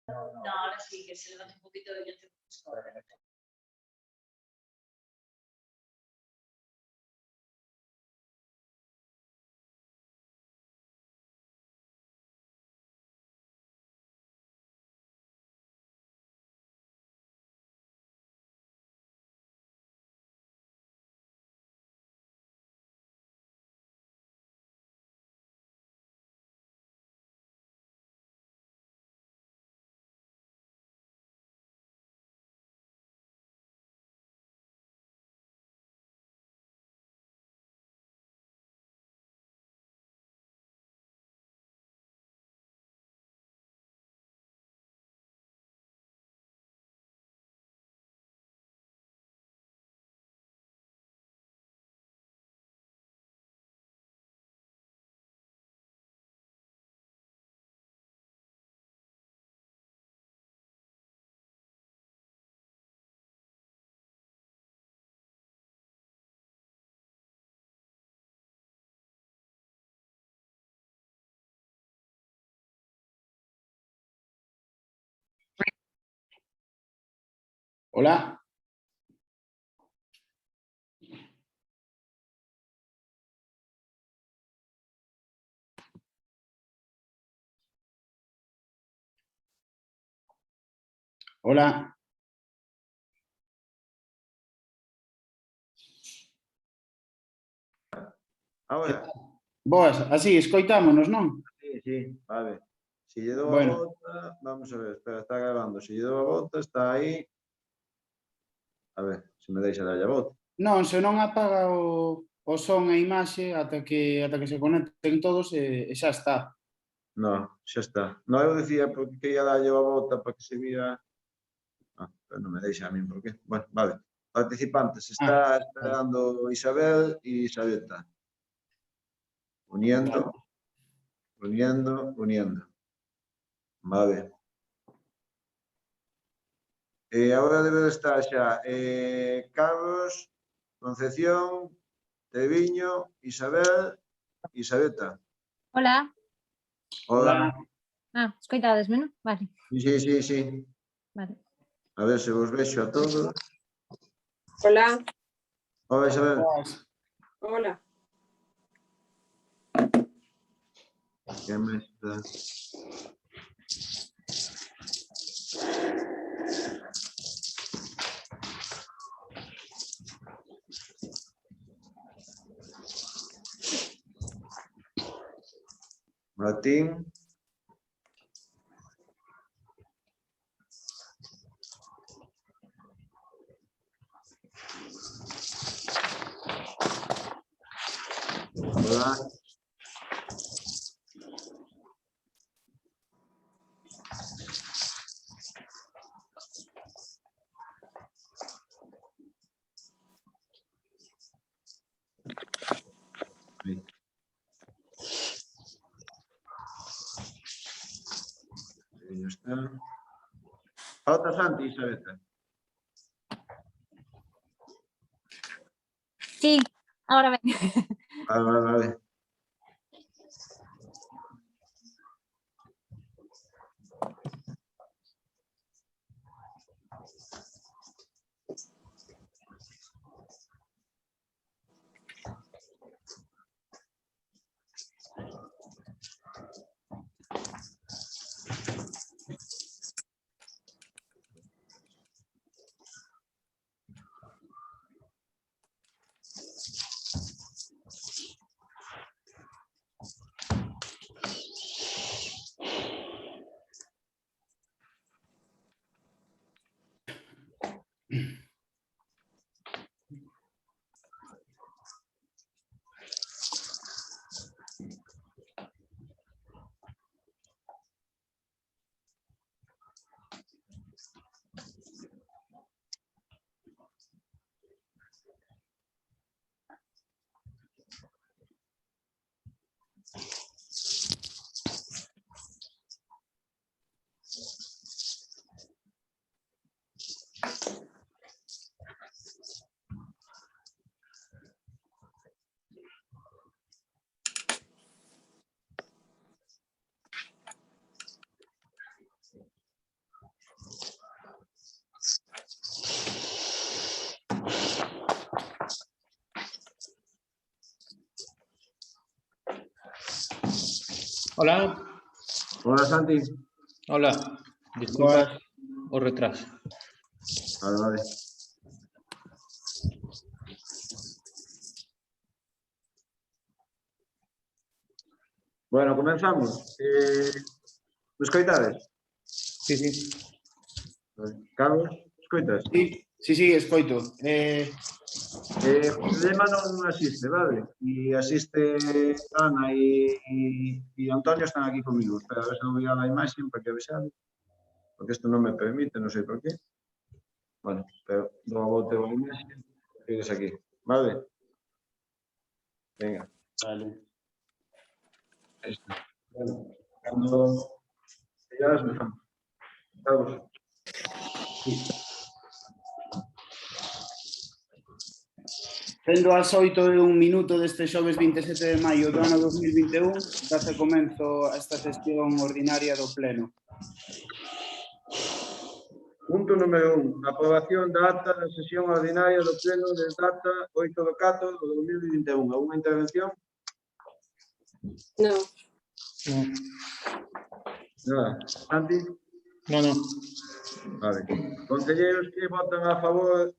No, ahora sí, que se levanta un poquito y ya te puedes. Hola. Hola. Ahora. Boas, así, escoitámonos, non? Sí, vale. Si lle dou a Bueno. volta, vamos a ver, espera, está grabando. Si lle dou a volta, está aí. A ver, se me deixa darlle a volta. Non, se non apaga o son e a imaxe ata que se conecten todos e xa está. No, xa está. No, eu dicía porque quería darlle a volta para que se vira. Ah, pero non me deixa a min, por qué? Bueno, vale. Participantes, está esperando Isabel e Isabeta. Uniendo, uniendo, uniendo. Vale. Agora debe de estar xa Carlos, Concepción, Treviño, Isabel e Isabeta. Hola. Hola. Escoitadesme, non? Vale. Sí. Vale. A ver se vos vexo a todos. Hola. Hola, Isabel. Hola. Que máis está? Martín. Hola. Aí está. Falta Santi, Isabeta. Sí, ahora ven. Vale. Hola, Hola, Santi. hola. Disculpa o retraso. Vale, vale. Bueno, comenzamos. Me escoitades? Sí. Carlos, escoitas? Sí, escoito. Lema non asiste, vale? E asiste Ana e Antonio están aquí comigo. Espera, a ver se non voy a la imaxe para que avisar. Porque isto non me permite, non sei por qué. Bueno, pero dou a volta a imaxe. Figues aquí, vale? Venga. Vale. Ahí está. Bueno, cando ya empezamos. Carlos. Sendo as 8:01 deste xoves 27 de maio do ano 2021, dáse comenzo a esta sesión ordinaria do Pleno. Punto número 1. Aprobación da acta da sesión ordinaria do Pleno de data 8 de 4 de 2021. Alguna intervención? No. Nada. Santi? No. Vale. Conselleiros que votan a favor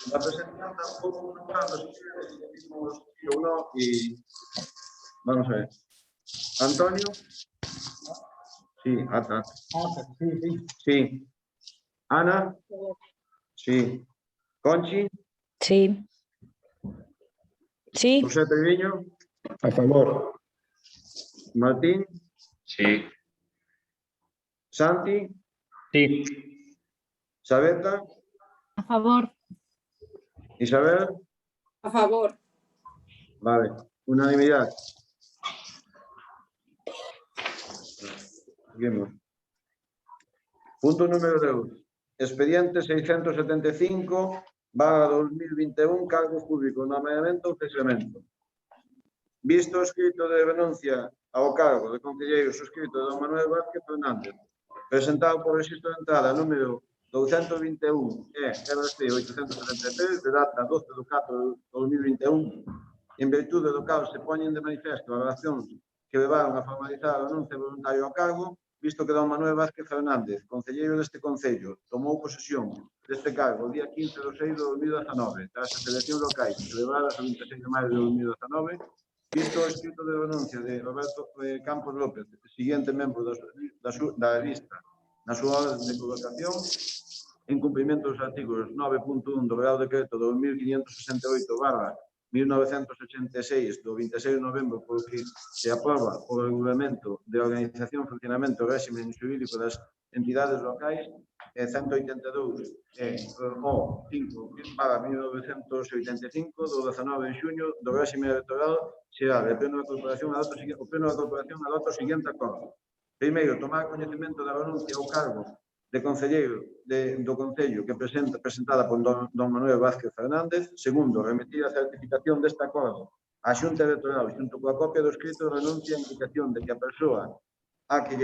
da presentación tampouco non van os que decimos sí ou non e vamos a ver. Antonio? Sí, ata. Sí. Ana? Sí. Conchi? Sí. Sí. José Treviño? A favor. Martín? Sí. Santi? Sí. Sabeta? A favor. Isabel? A favor. Vale. Unanimidad. Seguimos. Punto número 2. Expediente 675/2021, cargos públicos, nomeamento ou cesamento. Visto o escrito de renuncia ao cargo de concelleiro suscrito de don Manuel Vázquez Fernández, presentado por registro de entrada número 221 RC 873 de data 12 de 4 de 2021, en virtude do cal se poñen de manifesto as relacións que levaron a formalizar a renuncia voluntaria ao cargo, visto que don Manuel Vázquez Fernández, concelleiro deste Concello, tomou posesión deste cargo o día 15 de 6 de 2019, tras as eleccións locais celebradas o 26 de maio de 2019, visto o escrito de renuncia de Roberto Campos López, siguiente membro da lista, na súa orden de colocación, en cumprimento dos artículos 9.1 do Real Decreto 2568/1986 do 26 de novembro, por que se aproba o Regulamento de Organización, Funcionamento e Réximen Xurídico das Entidades Locais, 182 o 5/1985 do 19 de xuño do réximen electoral xeral. O Pleno da Corporación adopta o seguinte acordo. Primeiro, tomar coñecemento da renuncia ao cargo de concelleiro do Concello que presentada por don Manuel Vázquez Fernández. Segundo, remitir a certificación deste acordo á Xunta Electoral xunto coa copia do escrito de renuncia en indicación de que a persoa a que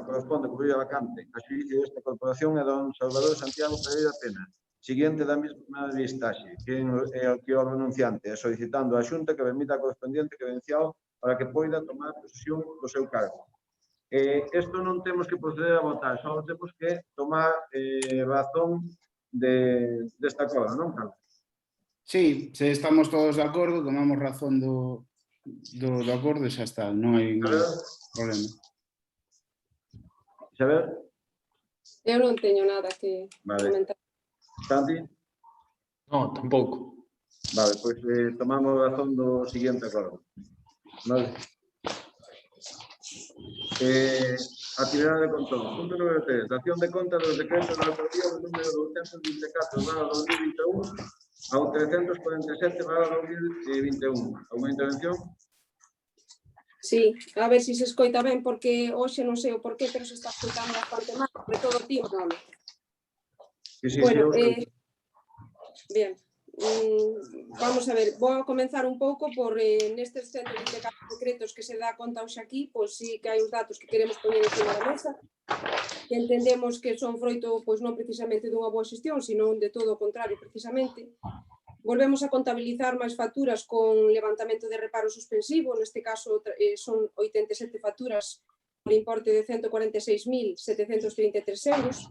corresponde cubrir a vacante a xuízo desta corporación é don Salvador Santiago Pereira Pena, siguiente da mesma listaxe, que o renunciante, solicitando á Xunta que remita a correspondiente credencial para que poida tomar posesión do seu cargo. Isto non temos que proceder a votar, só temos que tomar razón desta acordo, non, Carlos? Sí, se estamos todos de acordo, tomamos razón do acordo e xa está, non hai problema. Isabel? Eu non teño nada que comentar. Santi? No, tampouco. Vale, pois tomamos razón do seguinte acordo. Vale. Actividade de control. Punto número 3. Dación de conta dos decretos da autoría do número 224/2021 ao 347/2021. Alguna intervención? Sí, a ver se se escoita ben, porque hoxe non sei o porqué, pero se está escoitando bastante mal, sobre todo ti, Manolo. Bueno, bien. Vamos a ver, vou a comenzar un pouco por nestes 124 decretos que se dá conta hoxe aquí, pois sí que hai os datos que queremos poñer encima da mesa, que entendemos que son froito pois non precisamente dunha boa xestión, sino de todo o contrario precisamente, Volvemos a contabilizar máis facturas con levantamento de reparo suspensivo, neste caso son 87 facturas por importe de 146.733 euros.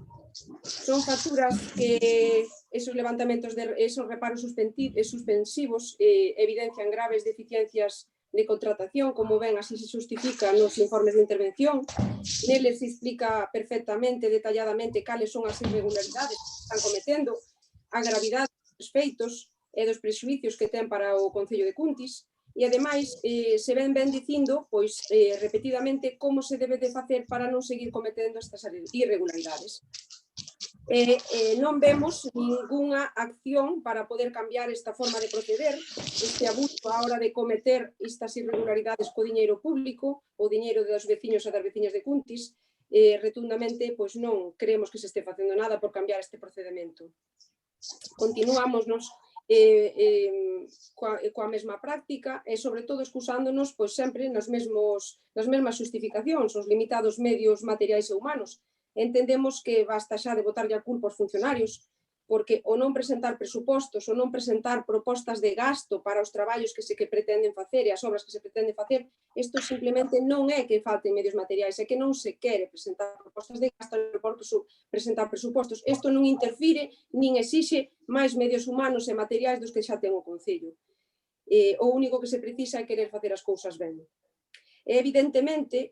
Son facturas que esos levantamentos, esos reparos suspensivos evidencian graves deficiencias de contratación, como ven, así se justifica nos informes de intervención. Neles se explica perfectamente, detalladamente, cales son as irregularidades que están cometendo, a gravidade dos feitos e dos prexuicios que ten para o Concello de Cuntis, e ademais se ven dicindo repetidamente como se debe de facer para non seguir cometendo estas irregularidades. Non vemos ningunha acción para poder cambiar esta forma de proceder, este abuso á hora de cometer estas irregularidades co diñeiro público, o diñeiro dos veciños e das veciñas de Cuntis. Retundamente, pois non creemos que se este facendo nada por cambiar este procedimento. Continuámonos coa mesma práctica e, sobre todo, excusándonos pois, sempre nas mesmas justificacións, os limitados medios materiais e humanos. Entendemos que basta xa de botarlle a culpa aos funcionarios, porque o non presentar presupostos, o non presentar propostas de gasto para os traballos que pretenden facer e as obras que se pretenden facer, isto simplemente non é que falten medios materiais, é que non se quere presentar propostas de gasto por presentar presupostos. Isto non interfire nin exixe máis medios humanos e materiais dos que xa ten o Concello. O único que se precisa é querer facer as cousas ben. Evidentemente,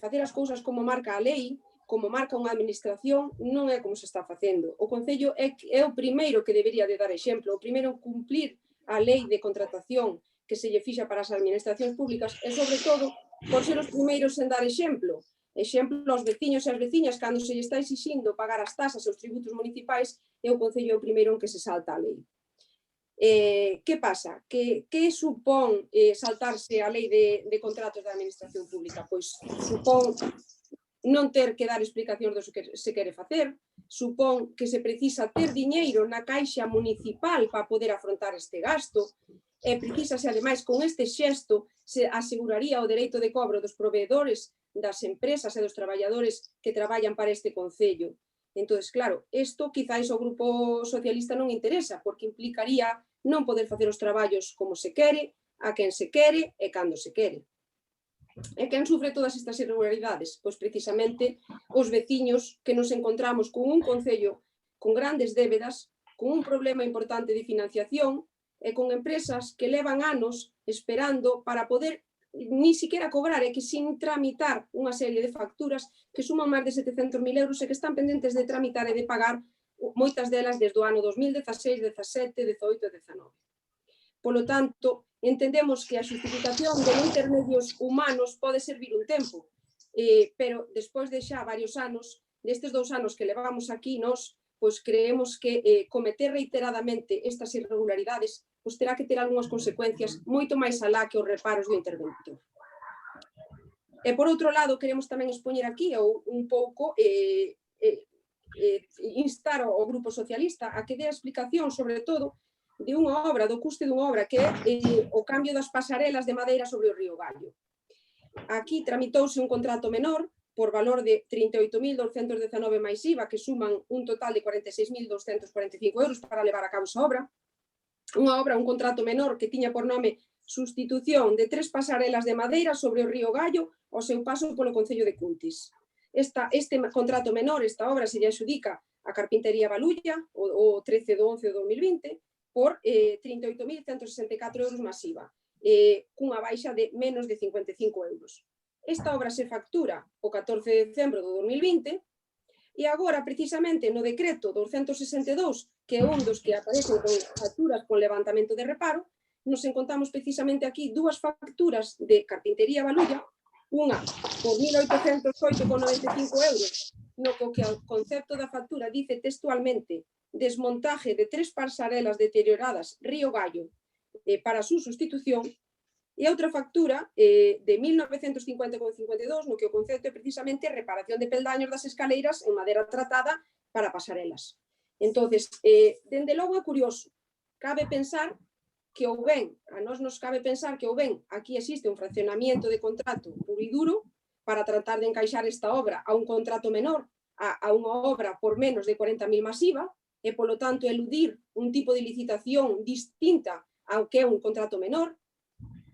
facer as cousas como marca a lei, como marca unha administración, non é como se está facendo. O Concello é o primeiro que debería de dar exemplo, o primeiro en cumplir a lei de contratación que se lle fixa para as administracións públicas e, sobre todo, por ser os primeiros en dar exemplo. Exemplo aos veciños e as veciñas cando se lle está exixindo pagar as tasas e os tributos municipais e o Concello é o primeiro en que se salta a lei. Que pasa? Que supón saltarse a lei de contratos da administración pública? Pois supón non ter que dar explicacións do que se quere facer, supón que se precisa ter diñeiro na caixa municipal para poder afrontar este gasto, e precisase, ademais, con este xesto se aseguraría o dereito de cobro dos proveedores, das empresas e dos traballadores que traballan para este Concello. Entón, claro, isto quizáis ao Grupo Socialista non interesa, porque implicaría non poder facer os traballos como se quere, a quen se quere e cando se quere. E quen sufre todas estas irregularidades? Pois precisamente os veciños que nos encontramos con un Concello con grandes débedas, con un problema importante de financiación e con empresas que levan anos esperando para poder ni siquiera cobrar e que sin tramitar unha serie de facturas que suman máis de 700.000 euros e que están pendentes de tramitar e de pagar moitas delas desde o ano 2016, 17, 18 e 19. Polo tanto, entendemos que a justificación de non ter medios humanos pode servir un tempo, pero despois de xa varios anos, destes 2 anos que levamos aquí, nós pois creemos que cometer reiteradamente estas irregularidades pois terá que ter algunhas consecuencias moito máis alá que os reparos do interventor. E por outro lado, queremos tamén expoñer aquí un pouco instar ao Grupo Socialista a que dé a explicación, sobre todo, de unha obra, do custe dunha obra, que é o cambio das pasarelas de madeira sobre o río Gallo. Aquí tramitouse un contrato menor por valor de 38.219 máis IVA, que suman un total de 46.245 euros para levar a cabo esa obra. Unha obra, un contrato menor que tiña por nome sustitución de 3 pasarelas de madeira sobre o río Gallo ao seu paso polo Concello de Cuntis. Este contrato menor, esta obra, se lle adxudica a Carpintería Balulla o 13 de 11 de 2020 por 38.164 euros máis IVA, cunha baixa de menos de 55 euros. Esta obra se factura o 14 de decembro de 2020 e agora, precisamente, no decreto 262, que é un dos que aparecen con facturas con levantamento de reparo, nos encontramos precisamente aquí 2 facturas de Carpintería Balulla, unha por 1.808,95 euros, no que o concepto da factura dice textualmente desmontaje de 3 pasarelas deterioradas Río Gallo para su sustitución, e outra factura de 1.950,52 no que o concepto é precisamente reparación de peldaños das escaleiras en madeira tratada para pasarelas. Entón, dende logo é curioso, cabe pensar que ou ben, a nós nos cabe pensar que ou ben aquí existe un fraccionamiento de contrato puro e duro para tratar de encaixar esta obra a un contrato menor, a unha obra por menos de 40.000 máis IVA, e, polo tanto, eludir un tipo de licitación distinta ao que é un contrato menor.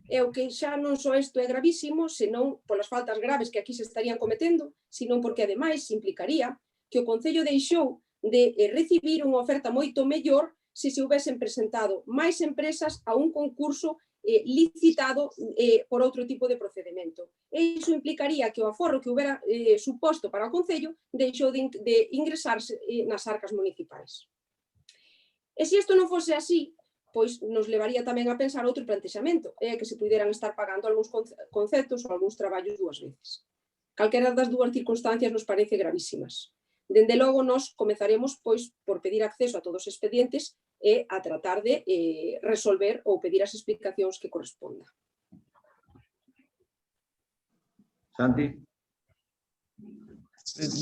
E o que xa non só isto é gravísimo, senón polas faltas graves que aquí se estarían cometendo, senón porque, ademais, implicaría que o Concello deixou de recibir unha oferta moito mellor se se houvesen presentado máis empresas a un concurso licitado por outro tipo de procedimento. E iso implicaría que o aforro que houbera suposto para o Concello deixou de ingresarse nas arcas municipais. E se isto non fose así, pois nos levaría tamén a pensar outro plantexamento, que se puderan estar pagando algúns conceptos ou algúns traballos dúas veces. Calquera das dúas circunstancias nos parece gravísimas. Dende logo, nós comezaremos pois por pedir acceso a todos os expedientes e a tratar de resolver ou pedir as explicacións que corresponda. Santi?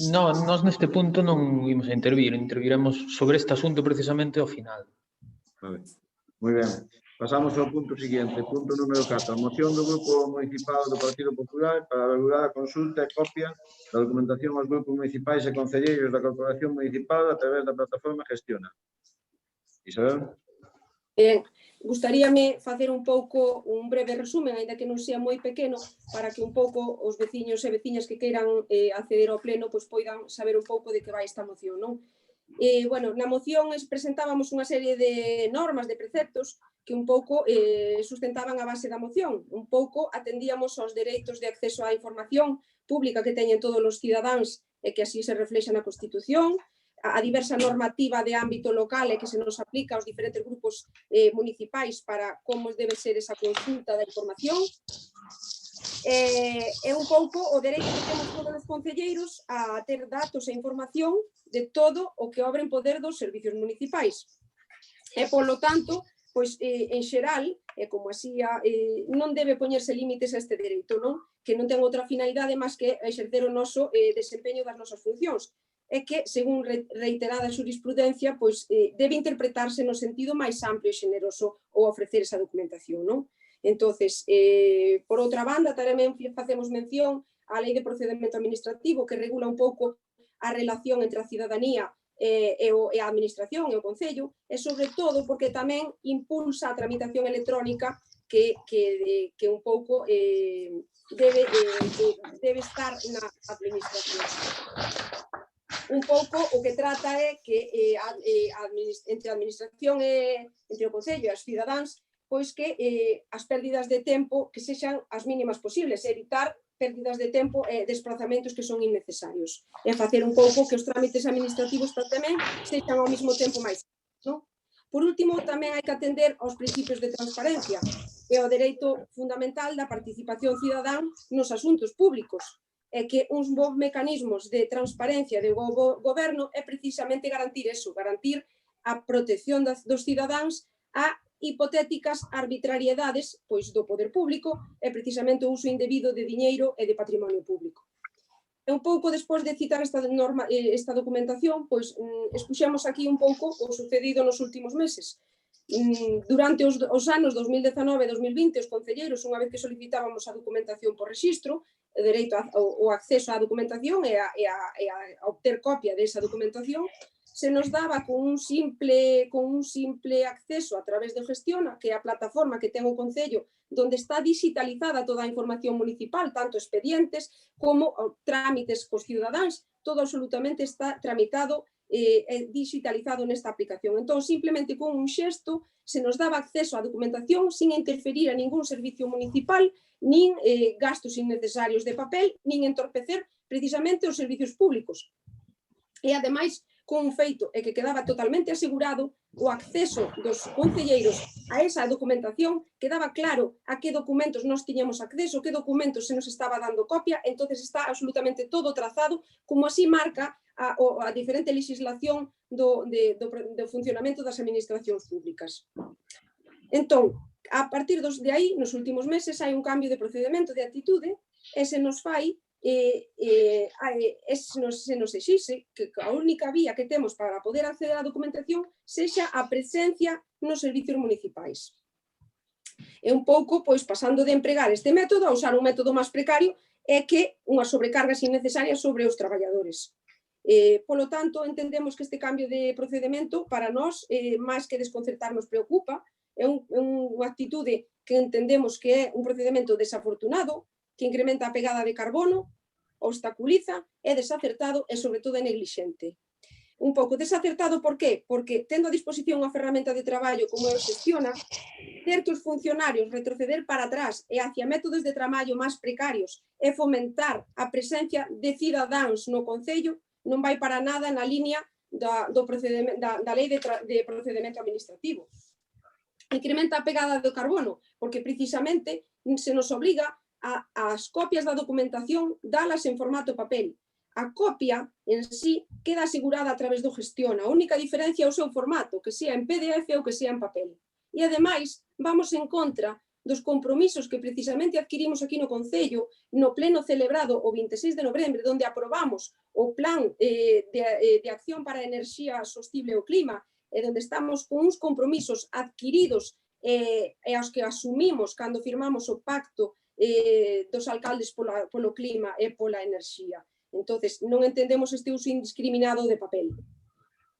No, nós neste punto non imos a interviremos sobre este asunto precisamente ao final. Vale. Moi ben. Pasamos ao punto seguinte, punto número 4. A moción do Grupo Municipal do Partido Popular para regular a consulta e copia da documentación aos grupos municipais e concelleiros da Corporación Municipal a través da plataforma Gestiona. Isabel? Gustaríame facer un pouco un breve resumen, ainda que non sea moi pequeno, para que un pouco os veciños e veciñas que queiran acceder ao pleno pois poidan saber un pouco de que vai esta moción, non? Bueno, na moción presentábamos unha serie de normas, de preceptos, que un pouco sustentaban a base da moción. Un pouco atendíamos aos dereitos de acceso á información pública que teñen todos os cidadáns e que así se reflexa na Constitución, a diversa normativa de ámbito local e que se nos aplica aos diferentes grupos municipais para como debe ser esa consulta da información. É un pouco o dereito que temos todos os concelleiros a ter datos e información de todo o que obra en poder dos servicios municipais. E, polo tanto, pois, en xeral, como así, non debe poñerse límites a este dereito, non? Que non ten outra finalidade máis que exercer o noso desempeño das nosas funcións. É que, según reiterada xurisprudencia, pois, debe interpretarse no sentido máis amplio e xeneroso ou ofrecer esa documentación, non? Entonces, por outra banda, tamén facemos mención á Lei de Procedimento Administrativo que regula un pouco a relación entre a cidadanía e a administración e o Concello, e sobre todo porque tamén impulsa a tramitación electrónica que un pouco debe estar na administración. Un pouco o que trata é que entre a administración e entre o Concello e as cidadáns, pois que as pérdidas de tempo que sexan as mínimas posibles, evitar pérdidas de tempo e desplazamentos que son innecesarios. E facer un pouco que os trámites administrativos tamén sexan ao mesmo tempo máis. No? Por último, tamén hai que atender aos principios de transparencia e ao dereito fundamental da participación cidadán nos asuntos públicos. E que uns bons mecanismos de transparencia do goberno é precisamente garantir eso, garantir a protección dos cidadáns a hipotéticas arbitrariedades pois do poder público e precisamente o uso indebido de diñeiro e de patrimonio público. E un pouco despois de citar esta documentación, pois expuxemos aquí un pouco o sucedido nos últimos meses. Durante os anos 2019 e 2020, os concelleiros, unha vez que solicitábamos a documentación por rexistro, o dereito ao acceso á documentación e a obter copia desa documentación, se nos daba con un simple acceso a través de Gestiona, que é a plataforma que ten o Concello, onde está digitalizada toda a información municipal, tanto expedientes como trámites cos cidadáns, todo absolutamente está tramitado e digitalizado nesta aplicación. Entón, simplemente con un xesto, se nos daba acceso á documentación sin interferir a ningún servicio municipal, nin gastos innecesarios de papel, nin entorpecer precisamente os servicios públicos. E, ademais, con un feito é que quedaba totalmente asegurado o acceso dos concelleiros a esa documentación, quedaba claro a que documentos nós tiñamos acceso, que documentos se nos estaba dando copia, entonces está absolutamente todo trazado, como así marca a diferente legislación do funcionamento das administracións públicas. Entón, a partir de aí, nos últimos meses, hai un cambio de procedimento, de actitude, e se nos fai se nos exixe que a única vía que temos para poder acceder á documentación sexa a presencia nos servicios municipais. E un pouco, pois, pasando de empregar este método a usar un método máis precario, é que unhas sobrecargas innecesarias sobre os traballadores. Polo tanto, entendemos que este cambio de procedimento para nós, máis que desconcertar, nos preocupa. É unha actitude que entendemos que é un procedimento desafortunado, que incrementa a pegada de carbono, obstaculiza, é desacertado e, sobre todo, é neglixente. Un pouco desacertado, por qué? Porque, tendo a disposición unha ferramenta de traballo como é o Xestiona, ter que os funcionarios retroceder para atrás e hacia métodos de traballo máis precarios e fomentar a presencia de cidadáns no Concello non vai para nada na línea da lei de procedimento administrativo. Incrementa a pegada do carbono, porque precisamente se nos obriga as copias da documentación dalas en formato papel. A copia en sí queda asegurada a través do Xestiona. A única diferencia é o seu formato, que sea en PDF ou que sea en papel. E, ademais, vamos en contra dos compromisos que precisamente adquirimos aquí no Concello, no pleno celebrado o 26 de novembro, onde aprobamos o Plan de Acción para a Enerxía Sostible e o Clima, e onde estamos con uns compromisos adquiridos e aos que asumimos cando firmamos o pacto dos alcaldes polo clima e pola enerxía. Entonces, non entendemos este uso indiscriminado de papel.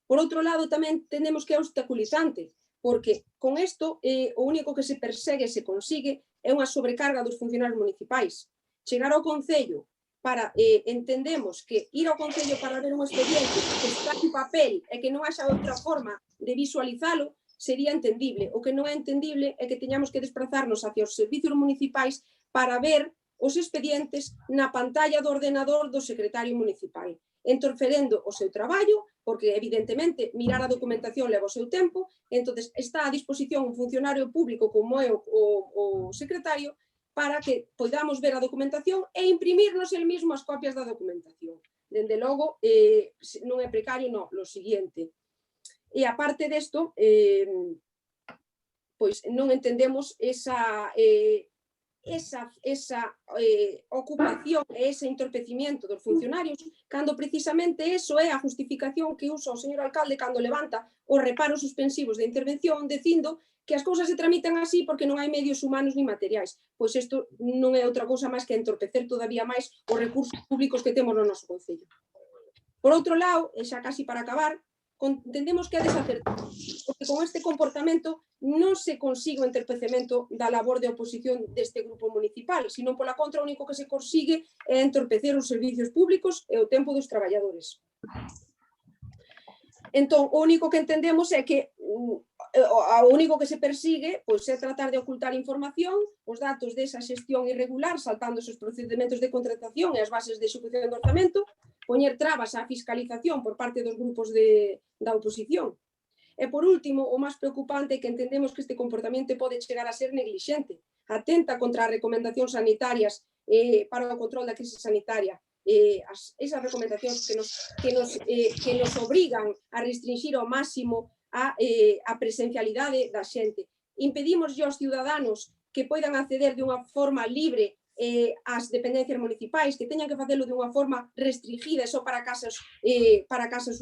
Por outro lado, tamén entendemos que é obstaculizante, porque con isto o único que se persegue e se consigue é unha sobrecarga dos funcionarios municipais. Chegar ao Concello para, entendemos que ir ao Concello para ver un expediente que está en papel e que non haxa outra forma de visualizalo sería entendible. O que non é entendible é que teñamos que desplazarnos hacia os servicios municipais para ver os expedientes na pantalla do ordenador do secretario municipal, interferendo o seu traballo, porque evidentemente mirar a documentación leva o seu tempo, entón está a disposición un funcionario público como é o secretario para que podamos ver a documentación e imprimirnos el mismo as copias da documentación. Dende logo, non é precario, non, lo siguiente. E aparte desto, pois non entendemos esa ocupación e ese entorpecimiento dos funcionarios, cando precisamente eso é a justificación que usa o señor alcalde cando levanta os reparos suspensivos de intervención, dicindo que as cousas se tramitan así porque non hai medios humanos ni materiais. Pois isto non é outra cousa máis que entorpecer todavía máis os recursos públicos que temos no noso Concello. Por outro lado, e xa casi para acabar, entendemos que é desacertado, porque con este comportamento non se consigue o entorpecemento da labor de oposición deste grupo municipal, sino pola contra o único que se consigue é entorpecer os servicios públicos e o tempo dos traballadores. Entón, o único que entendemos é que o único que se persigue pois, é tratar de ocultar información, os datos desa xestión irregular, saltando os procedimentos de contratación e as bases de execución do orzamento, poñer trabas á fiscalización por parte dos grupos da oposición. E, por último, o máis preocupante é que entendemos que este comportamento pode chegar a ser neglixente, atenta contra as recomendacións sanitarias para o control da crise sanitaria, esas recomendacións que nos obrigan a restringir ao máximo a presencialidade da xente. Impedimos aos ciudadanos que poidan acceder de unha forma libre ás dependencias municipais, que teñan que facelo de unha forma restringida só para casas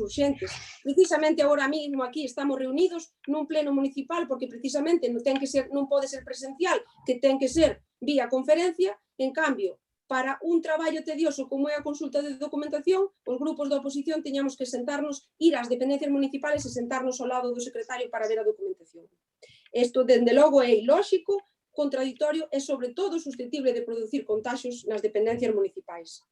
urxentes. Precisamente agora mesmo aquí estamos reunidos nun pleno municipal porque precisamente non pode ser presencial, que ten que ser vía conferencia. En cambio, para un traballo tedioso como é a consulta de documentación, os grupos da oposición teñamos que sentarnos, ir ás dependencias municipales e sentarnos ao lado do secretario para ver a documentación. Isto, dende logo, é ilóxico, contradictorio e, sobre todo, susceptible de producir contagios nas dependencias municipais.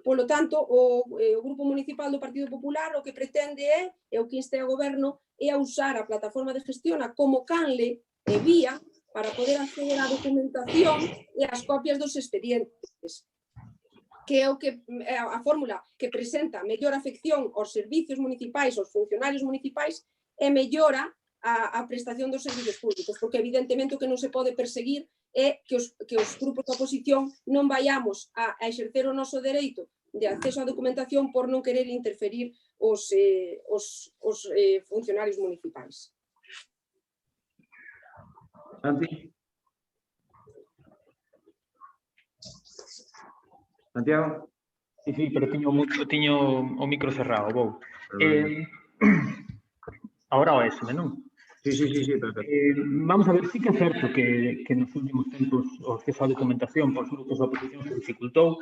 Polo tanto, o Grupo Municipal do Partido Popular o que pretende é o que inste ao Goberno é a usar a plataforma de Xestiona como canle e vía para poder acceder á documentación e ás copias dos expedientes, que é a fórmula que presenta mellor afección aos servicios municipais, aos funcionarios municipais e mellora a prestación dos servicios públicos, porque evidentemente o que non se pode perseguir é que os grupos da oposición non vayamos a exercer o noso dereito de acceso á documentación por non querer interferir os funcionarios municipais. Santi? Santiago? Sí, pero tiño o micro cerrado, vou. Ahora o ESME, non? Sí, perfecto. Vamos a ver, sí que é certo que nos últimos tempos o acceso á documentación por grupos da oposición se dificultou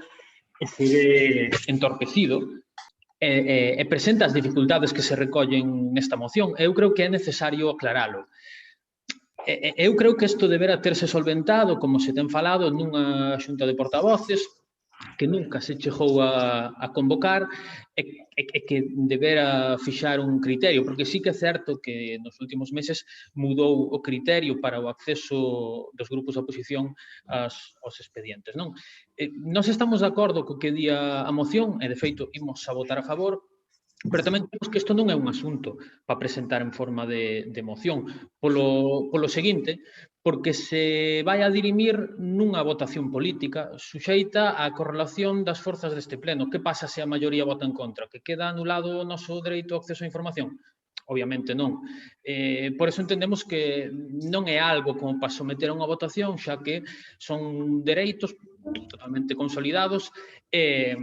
e se ve entorpecido, e presenta as dificultades que se recollen nesta moción. Eu creo que é necesario aclaralo. Eu creo que isto deberá terse solventado, como se ten falado, nunha xunta de portavoces, que nunca se chegou a convocar e que debera fixar un criterio, porque sí que é certo que nos últimos meses mudou o criterio para o acceso dos grupos de oposición aos expedientes, non? Nós estamos de acordo co que di a moción e, de feito, imos a votar a favor, pero tamén temos que isto non é un asunto para presentar en forma de moción, polo seguinte, porque se vai a dirimir nunha votación política suxeita á correlación das forzas deste pleno. Que pasa se a maioría vota en contra? Que queda anulado o noso dereito ao acceso á información? Obviamente non. Por eso entendemos que non é algo como para someter a unha votación, xa que son dereitos totalmente consolidados e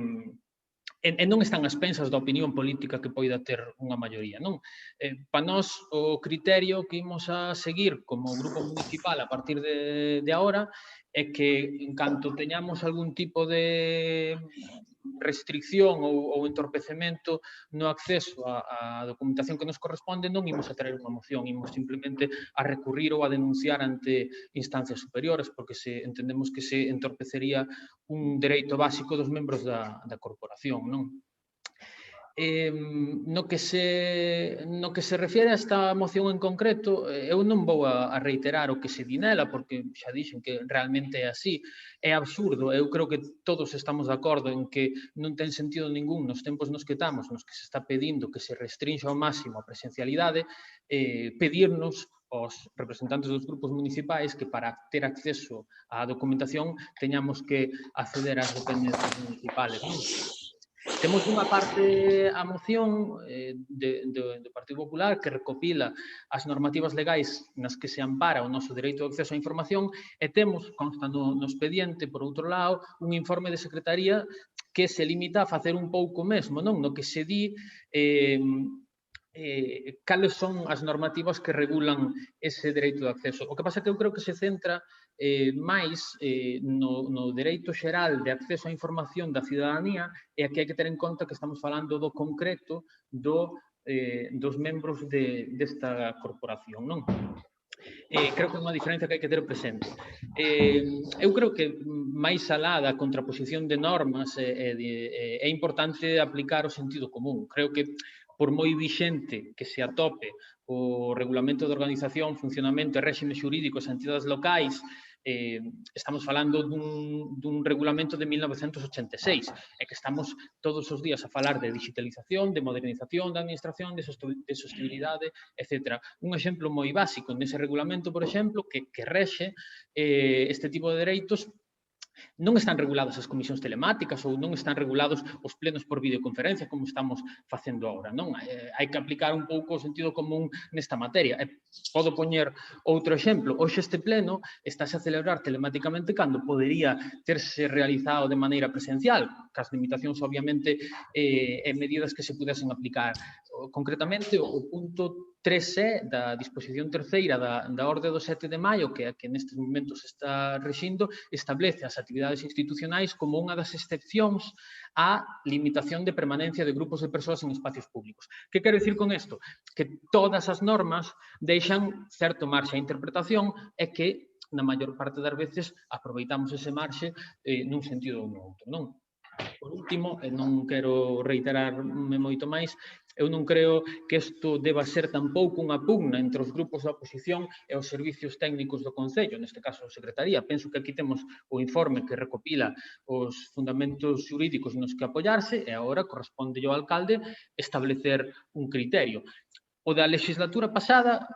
non están ás pensas da opinión política que poida ter unha maioría, non? Para nós, o criterio que imos a seguir como grupo municipal a partir de agora é que, en canto teñamos algún tipo de restricción ou entorpecemento no acceso á documentación que nos corresponde, non imos a traer unha moción, imos simplemente a recurrir ou a denunciar ante instancias superiores, porque entendemos que se entorpecería un dereito básico dos membros da corporación, non? No que se refiere a esta moción en concreto, eu non vou a reiterar o que se di nela, porque xa dixen que realmente é así. É absurdo, eu creo que todos estamos de acordo en que non ten sentido ningún nos tempos nos que estamos, nos que se está pedindo que se restrinxa ao máximo a presencialidade, pedirnos aos representantes dos grupos municipais que para ter acceso á documentación teñamos que acceder ás dependencias municipales. Temos unha parte a moción do Partido Popular que recopila as normativas legais nas que se ampara o noso dereito de acceso á información e temos, consta no expediente, por outro lado, un informe de Secretaría que se limita a facer un pouco mesmo, non? No que se di cales son as normativas que regulan ese dereito de acceso. O que pasa é que eu creo que se centra máis no dereito xeral de acceso á información da cidadanía e aquí hai que ter en conta que estamos falando do concreto dos membros desta corporación, non? Creo que é unha diferencia que hai que ter presente. Eu creo que máis alá da contraposición de normas é importante aplicar o sentido común. Creo que por moi vixente que se atope o regulamento de organización, funcionamento e réxime xurídico das entidades locais, estamos falando dun regulamento de 1986 e que estamos todos os días a falar de digitalización, de modernización da administración, de sostenibilidade, etc. Un exemplo moi básico nese regulamento, por exemplo, que rexe este tipo de dereitos, non están reguladas as comisións telemáticas ou non están regulados os plenos por videoconferencia como estamos facendo agora, non? Hai que aplicar un pouco o sentido común nesta materia. Podo poñer outro exemplo. Hoxe este pleno estáse a celebrar telemáticamente cando podería terse realizado de maneira presencial, cas limitacións, obviamente, e medidas que se pudesen aplicar. Concretamente, o punto 3e da disposición terceira da orde do 7 de maio, que é a que nestes momentos está rexindo, establece as actividades institucionais como unha das excepcións á limitación de permanencia de grupos de persoas en espacios públicos. Que quero dicir con isto? Que todas as normas deixan certo marxe a interpretación e que, na maior parte das veces, aproveitamos ese marxe nun sentido ou no outro, non? Por último, e non quero reiterarme moito máis, eu non creo que isto deba ser tampouco unha pugna entre os grupos da oposición e os servicios técnicos do Concello, neste caso a Secretaría. Penso que aquí temos o informe que recopila os fundamentos xurídicos nos que apoiarse e agora corresponde ao alcalde establecer un criterio. O da legislatura pasada,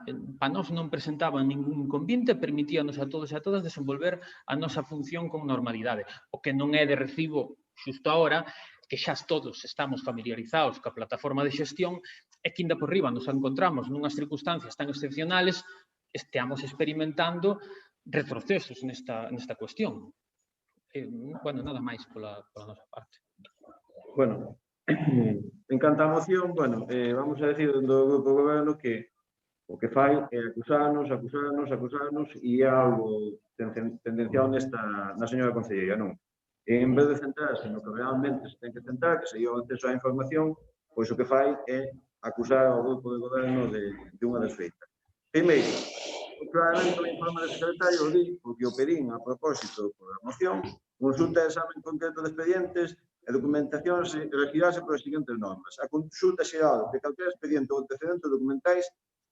para nós non presentaba ningún convite, permitíanos a todos e a todas desenvolver a nosa función con normalidade. O que non é de recibo xusto agora, que xa todos estamos familiarizados coa plataforma de xestión e que ainda por riba nos encontramos nunhas circunstancias tan excepcionales, esteamos experimentando retrocesos nesta cuestión. Bueno, nada máis pola nosa parte. Bueno, en canto á moción, bueno, vamos a decir do Grupo do Goberno que o que fai é acusarnos e é algo tendenciado na señora concelleira, non? En vez de centrarse no que realmente se ten que centrar, que sería o acceso á información, pois o que fai é acusar ao grupo de goberno de unha desfeita. Primeiro, claramente o informe do secretario di, porque o pedín a propósito da moción, consulta de examen concreto de expedientes e documentación regirase por as seguintes normas. A consulta xeral de calquera expediente ou antecedentes documentais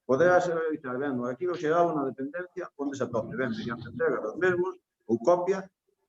poderá ser realizar ben no arquivo xeral ou na dependencia onde se atope, ben mediante entrega dos mesmos ou copia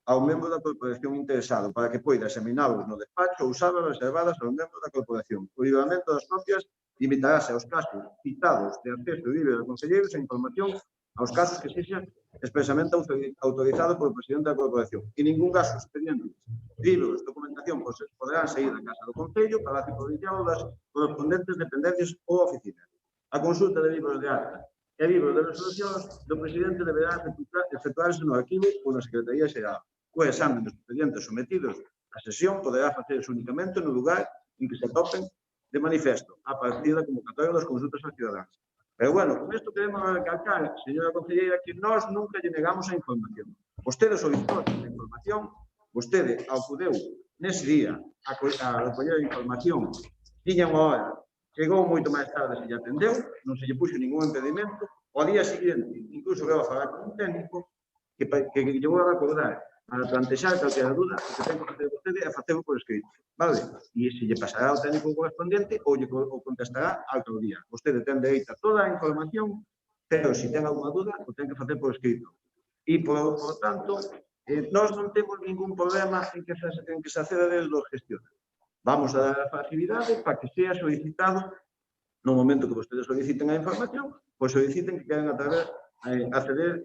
ao membro da corporación interesado para que poida examinalos no despacho ou salas reservadas aos membros da corporación. O libramento das copias limitarase aos casos citados de acceso libre dos conselleiros a información aos casos que sexa expresamente autorizado polo presidente da corporación. En ningún caso expedientes, libros, documentación poderán sair da casa do Concello, Palacio Provincial ou das correspondentes dependencias ou oficinas. A consulta de libros de acta e libros de resolucións do presidente deberá efectuarse no arquivo ou na Secretaría Xeral. O examen dos expedientes sometidos á sesión poderá facerse únicamente no lugar en que se atopen de manifesto, a partir da convocatoria das consultas aos cidadáns. Pero, bueno, con isto queremos recalcar, señora concelleira, que nós nunca lle negamos a información. Vostede solicitou a información, vostede acudeu nese día a recoller a información, tiña unha hora, chegou moito máis tarde se lle atendeu, non se lle puxo ningún impedimento, ao día seguinte, incluso veo a falar con un técnico que lle vou a recordar para plantexar calquera dúda que ten que facer vostede e facelo por escrito, vale? E se lle pasará ao técnico correspondiente ou lle contestará ao outro día. Vostede ten dereito a toda a información, pero se ten alguna dúda, o ten que facer por escrito. E, por tanto, nós non temos ningún problema en que se acceda desde os gestiones. Vamos a dar a facilidade para que sea solicitado no momento que vostedes soliciten a información, pois soliciten que queren acceder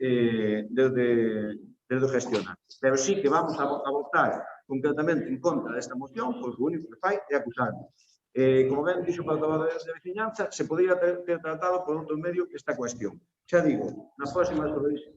desde o gestionar. Pero sí que vamos a votar concretamente en contra desta moción, pois o único que fai é acusarnos. Como ben dixo o portavoz de Veciñanza, se podría ter tratado por outro medio esta cuestión. Xa digo, nas próximas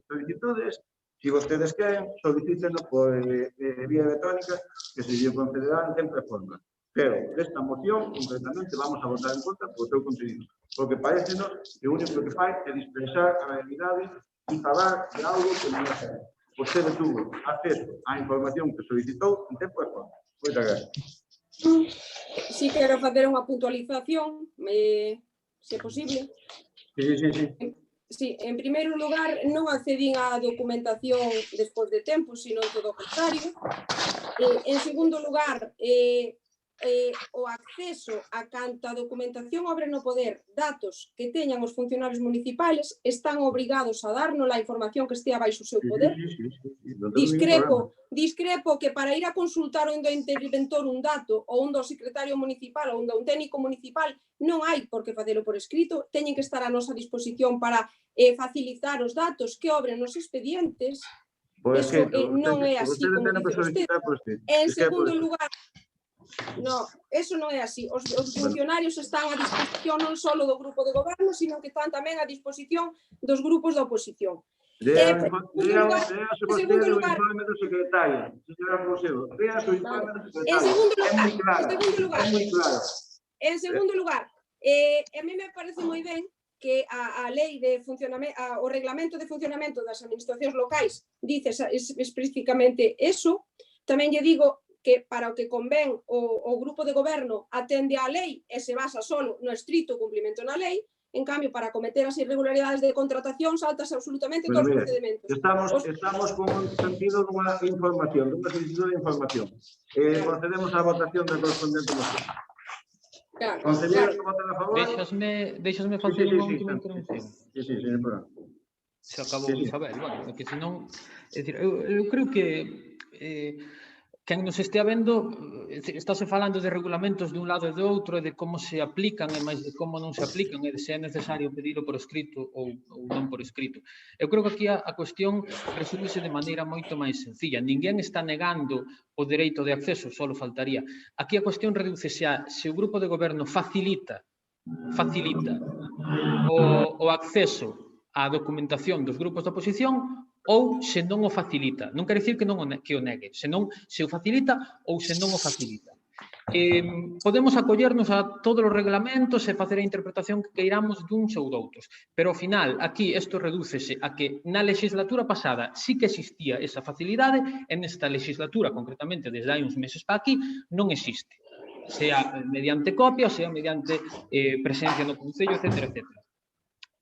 solicitudes, se vostedes queren, solicítenlo por vía electrónica, que se lle concederá en tempo e forma. Pero desta moción, concretamente, vamos a votar en contra por seu contenido, porque parecenos que o único que fai é dispensar a realidade e falar de algo que non é certo. Vostede tuvo acceso á información que solicitou en tempo e forma. Moitas gracias. Si quero facer unha puntualización, se é posible. Sí. Sí, en primeiro lugar, non accedín á documentación despois de tempo, sino todo o contrario. En segundo lugar, o acceso a canta documentación obre no poder datos que teñan os funcionarios municipales están obrigados a darnos a información que estea baixo o seu poder. Discrepo que para ir a consultar onde o interventor un dato ou un do secretario municipal ou un do técnico municipal non hai por que facelo por escrito, teñen que estar a nosa disposición para facilitar os datos que obren nos expedientes. Eso non é así como dice vostede. En segundo lugar, no, eso non é así. Os funcionarios están a disposición non só do grupo de goberno, sino que están tamén a disposición dos grupos da oposición. En segundo lugar, a mí me parece moi ben que a lei de funcionamento, o reglamento de funcionamento das administracións locais dice especificamente eso. Tamén lle digo que para o que convén o grupo de goberno atende á lei e se basa solo no estrito cumprimento na lei, en cambio, para cometer as irregularidades de contratación saltas absolutamente todos os procedimentos. Estamos con un sentido dunha información, dunha solicitud de información. Procedemos á votación da correspondente moción. Conselleiro, que votan a favor? Deixasme facer unha última intervención. Sí, señor Porán. Se acabou de saber, bueno, porque senón, é dicir, eu creo que quen nos estea vendo, estáse falando de regulamentos de un lado e do outro e de como se aplican e máis de como non se aplican e de se é necesario pedilo por escrito ou non por escrito. Eu creo que aquí a cuestión resúmese de maneira moito máis sencilla. Ninguén está negando o dereito de acceso, só faltaría. Aquí a cuestión redúcese a se o grupo de goberno facilita o acceso á documentación dos grupos da oposición ou se non o facilita. Non quer dicir que o negue, senón se o facilita ou se non o facilita. Podemos acollernos a todos os reglamentos e facer a interpretación que queiramos duns ou doutros, pero ao final aquí isto redúcese a que na legislatura pasada sí que existía esa facilidade e nesta legislatura, concretamente desde hai uns meses para aquí, non existe. sea mediante copia, sea mediante presencia no Concello, etcétera, etcétera.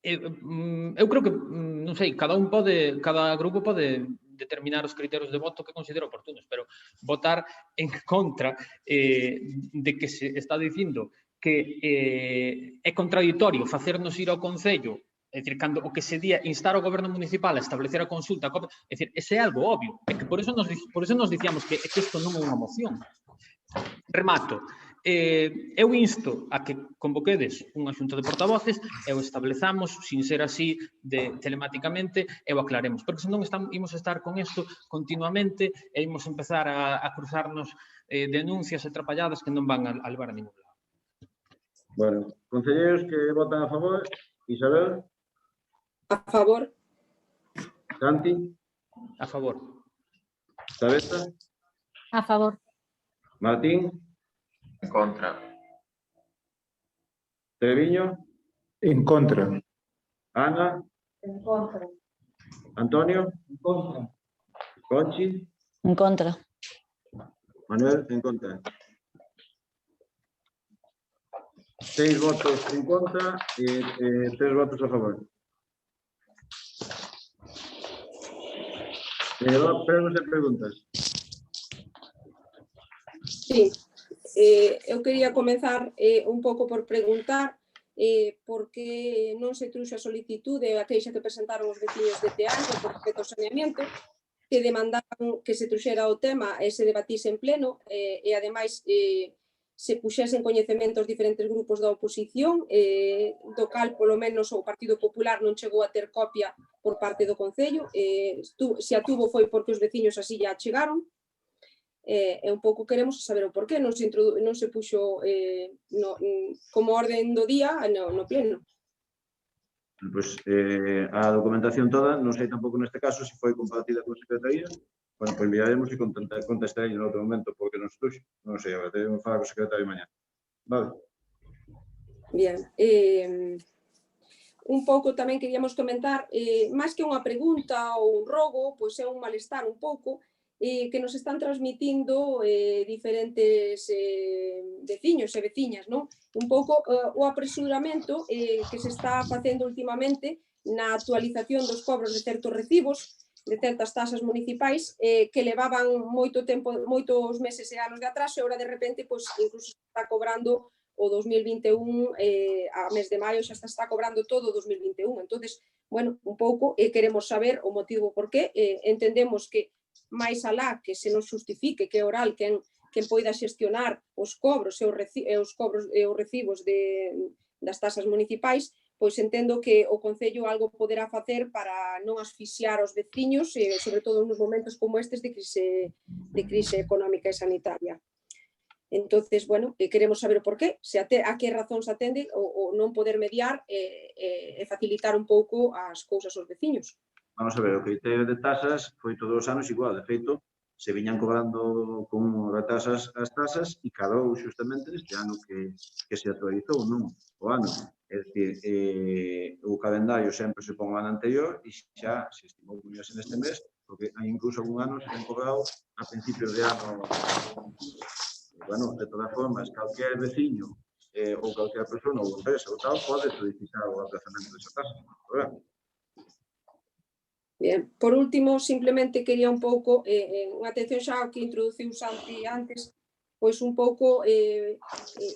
Eu creo que, non sei, cada grupo pode determinar os criterios de voto que considera oportunos, pero votar en contra de que se está dicindo que é contradictorio facernos ir ao Concello, é dicir, cando o que se día instar ao goberno municipal a establecer a consulta, é dicir, ese é algo obvio, é que por eso nos dicíamos que isto non é unha moción. Remato. Eu insto a que convoquedes unha xunta de portavoces e o establezamos, sin ser así, telemáticamente, e o aclaremos. Porque senón imos estar con isto continuamente e imos empezar a cruzarnos denuncias e trapalladas que non van a levar a ningún lado. Bueno, concelleiros que votan a favor. Isabel. A favor. Santi. A favor. Sabeta. A favor. Martín. En contra. Treviño. En contra. Ana. En contra. Antonio. En contra. Conchi. En contra. Manuel, en contra. 6 votos en contra y 3 votos a favor. Preguntas e preguntas. Sí, eu quería comenzar un pouco por preguntar por que non se truxo a solicitude a queixa que presentaron os veciños de Teano por respecto ao saneamento, que demandaban que se truxera o tema e se debatise en pleno e ademais se puxesen coñecemento os diferentes grupos da oposición, do cal, polo menos, o Partido Popular non chegou a ter copia por parte do Concello. Se a tuvo foi porque os veciños así ya chegaron. E un pouco queremos saber o porqué non se puxo como orden do día no pleno. Pois a documentación toda, non sei tampouco neste caso se foi compartida con a Secretaría. Bueno, pois miraremos e contestarei en outro momento porque non se tuxe. Non sei, agora debemos falar co secretario mañá. Vale. Bien. Un pouco tamén queríamos comentar, máis que unha pregunta ou un rogo, pois é un malestar un pouco, que nos están transmitindo diferentes veciños e veciñas, non? Un pouco o apresuramento que se está facendo últimamente na actualización dos cobros de certos recibos, de certas tasas municipais que levaban moito tempo, moitos meses e anos de atraso e agora de repente pois incluso se está cobrando o 2021 a mes de maio xa está cobrando todo o 2021. Entonces, bueno, un pouco queremos saber o motivo por qué. Entendemos que máis alá que se nos justifique que oral quen poida xestionar os cobros e os recibos das tasas municipais, pois entendo que o Concello algo poderá facer para non asfixiar os veciños, sobre todo nos momentos como estes de crise económica e sanitaria. Entonces, bueno, queremos saber o porqué, a que razón se atende o non poder mediar e facilitar un pouco as cousas aos veciños. Vamos a ver, o criterio de tasas foi todos os anos igual, de feito, se viñan cobrando con retraso as tasas e cadou justamente neste ano que se actualizou, non? O ano. É dicir, o calendario sempre se pon o ano anterior e xa se estimou que viase neste mes, porque hai incluso algún ano se ten cobrado a principios de ano. Bueno, de todas formas, calquer veciño ou calquer persona ou empresa ou tal pode solicitar o aplazamento desa tasa. Bien, por último, simplemente quería un pouco, unha atención xa ao que introduciu Santi antes, pois un pouco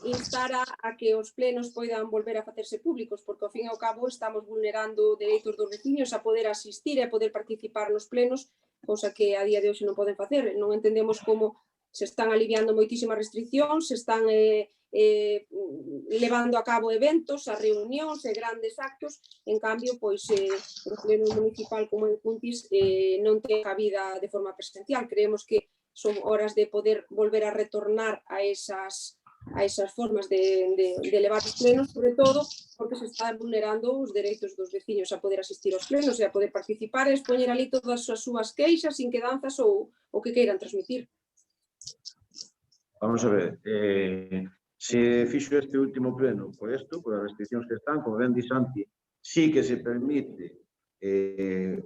instar a que os plenos poidan volver a facerse públicos, porque ao fin e ao cabo estamos vulnerando dereitos dos veciños a poder asistir e a poder participar nos plenos, cousa que a día de hoxe non poden facer. Non entendemos como se están aliviando moitísimas restriccións, se están levando a cabo eventos, as reunións e grandes actos, en cambio, pois, o pleno municipal como en Cuntis non ten cabida de forma presencial. Creemos que son horas de poder volver a retornar a esas formas de levar os plenos, sobre todo porque se están vulnerando os dereitos dos veciños a poder asistir aos plenos e a poder participar e expoñer ali todas as súas queixas, inquedanzas ou o que queiran transmitir. Vamos a ver, se fixo este último pleno por isto, por as restriccións que están, como ben di Santi, sí que se permite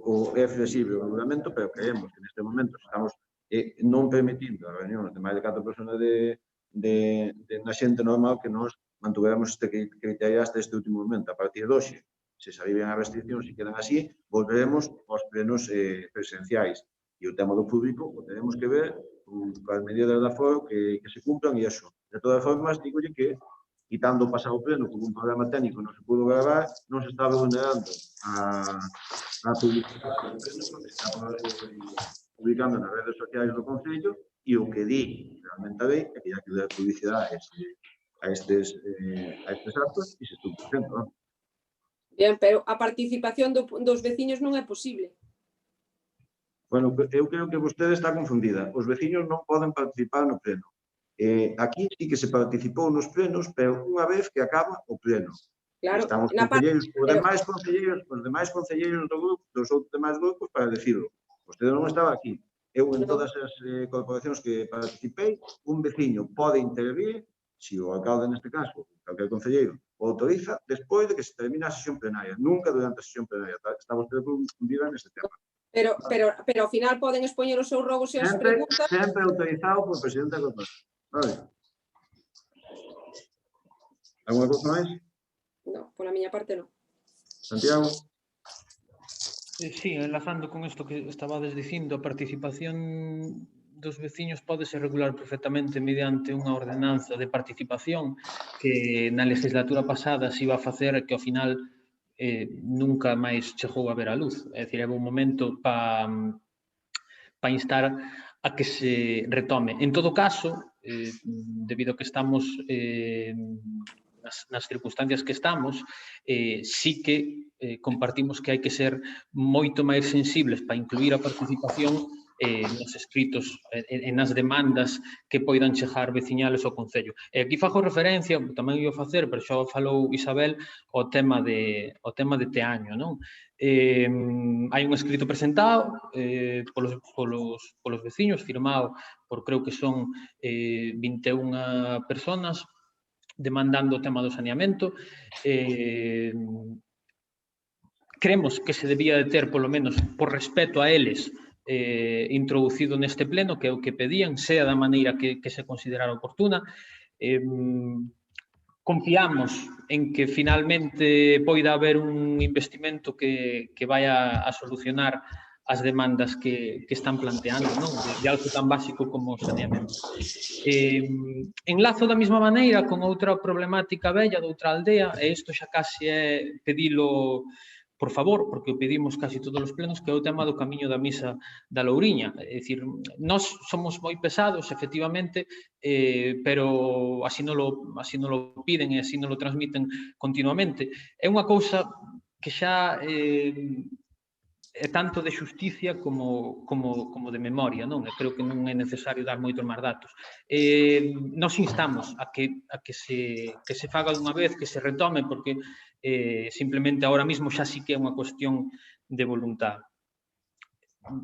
o é flexible o regulamento, pero creemos que neste momento estamos non permitindo a reunións de máis de 4 personas de na xente normal que nos mantuveramos este criterio hasta este último momento. A partir de hoxe, se saían as restriccións e quedan así, volveremos aos plenos presenciais. E o tema do público o tenemos que ver con as medidas de aforo que se cumplan e eso. De todas formas, digolle que, quitando o pasado pleno, con un problema técnico non se pudo gravar, non se estaba vulnerando a publicidade do pleno, porque se estaba publicando nas redes sociais do Concello, e o que di realmente a lei é que hai que dar publicidade a estes actos e se estou facendo. Bien, pero a participación dos veciños non é posible. Bueno, eu creo que vostede está confundida. Os veciños non poden participar no pleno. Aquí sí que se participou nos plenos, pero unha vez que acaba o pleno. Claro, Estamos concelleiros, os demais concelleiros dos outros demais grupos para decirlo. Vostede non estaba aquí. Eu, en todas as corporacións que participei, un veciño pode intervir, se o alcalde, neste caso, calquer concelleiro, o autoriza, despois de que se termine a sesión plenaria. Nunca durante a sesión plenaria. Está vostede confundida neste tema. Pero ao final poden expoñer os seus rogos e as preguntas. Sempre autorizado por presidente da corporación. Vale. Alguna cousa máis? Non, pola miña parte non. Santiago? Sí, enlazando con isto que estabades dicindo, a participación dos veciños pódese regular perfectamente mediante unha ordenanza de participación que na legislatura pasada se iba a facer que ao final nunca máis chegou a ver a luz. É dicir, é un momento para instar a que se retome. En todo caso, debido a que estamos nas circunstancias que estamos, sí que compartimos que hai que ser moito máis sensibles para incluir a participación nos escritos e nas demandas que poidan chegar veciñales ao Concello. E aquí fago referencia, tamén ia facer, pero xa falou Isabel, o tema de Teaño, non? Hai un escrito presentado polos veciños, firmado por, creo que son 21 personas, demandando o tema do saneamento. Creemos que se debía de ter, polo menos, por respeto a eles, introducido neste pleno, que é o que pedían, sea da maneira que se considerara oportuna. Confiamos en que finalmente poida haber un investimento que vaya a solucionar as demandas que están planteando, non? De algo tan básico como o saneamento. Enlazo da mesma maneira con outra problemática bella de outra aldea, e isto xa casi é pedilo por favor, porque o pedimos casi todos os plenos, que é o tema do camiño da misa da Louriña. É dicir, nós somos moi pesados, efectivamente, pero así non lo piden e así non lo transmiten continuamente. É unha cousa que xa é tanto de xusticia como de memoria, non? E creo que non é necesario dar moitos máis datos. Nos instamos a que se faga dunha vez, que se retome, porque simplemente ahora mismo xa sí que é unha cuestión de voluntad.